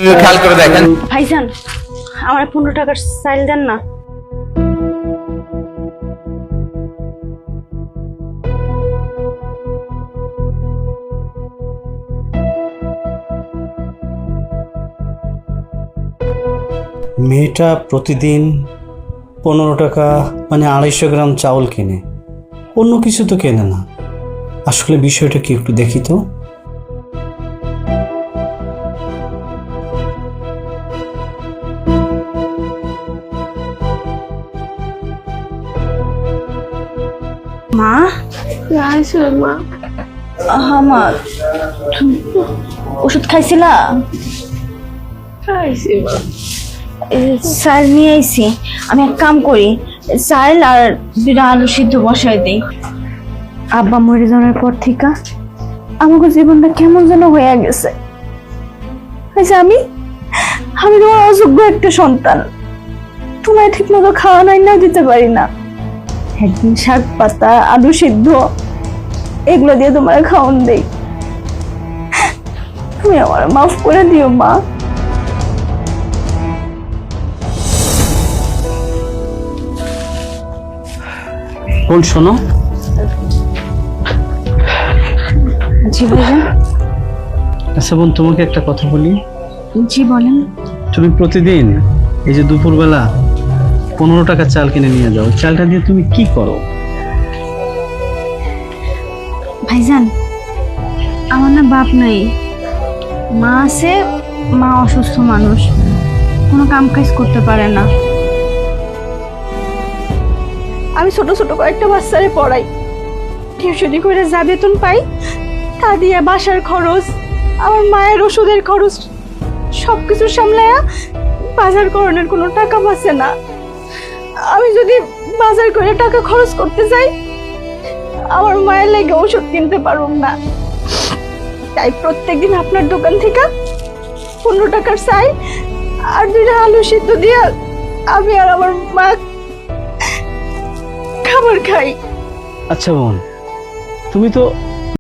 খেয়াল করে দেখেন। ভাইজান আমার 15 টাকার চাইল দেন না। মেয়েটা প্রতিদিন 15 টাকা মানে 250 গ্রাম চাউল কিনে, অন্য কিছু তো কেনে না। আসলে বিষয়টা কি একটু দেখি তো। মা মা হ্যাঁ মা, তুমি ওষুধ খাইছিলা? খাইছি মা। চাল নিয়ে আইছি। আমি এক কাম করি, চাল আর 2টা আলু সিদ্ধ বসাই দিই। আব্বা মরে যাওয়ার পর থেকে আমাকে জীবনটা কেমন যেন হয়ে গেছে। আচ্ছা আমি তোমার অযোগ্য একটা সন্তান, তোমায় ঠিক মতো খাওয়া নাই না দিতে পারি না। একদিন শাক পাতা আলু সিদ্ধ এগুলো দিয়ে তোমার খাওয়ান দেই। তুমি আমার মাফ করে দিও মা। বোন শোনো, জি ভাইজান। আচ্ছা বোন, তোমাকে একটা কথা বলি। জি বলেন। তুমি প্রতিদিন এই যে দুপুরবেলা 15 টাকা চাল কিনে নিয়ে যাও, চালটা দিয়ে তুমি কি করো? ভাইজান আমার না বাপ নাই, মা আছে। মা অসুস্থ মানুষ, কোনো কাম কাজ করতে পারে না। আমি ছোট ছোট কয়েকটা বাচ্চারে পড়াই, টিউশনি করে যা বেতন পাই তা দিয়ে বাসার খরচ, আমার মায়ের ওষুধের খরচ সবকিছু সামলায়া বাজার করানোর কোনো টাকা বাঁচে না। আমি যদি বাজার করে টাকা খরচ করতে যাই আমার মায়ের লেগে ওষুধ কিনতে পারব না। তাই প্রত্যেকদিন আপনার দোকান থেকে 15 টাকার চাই আর 2টা আলু সিদ্ধ দিয়ে আমি আর আমার মা খাবার খাই। আচ্ছা বোন, তুমি তো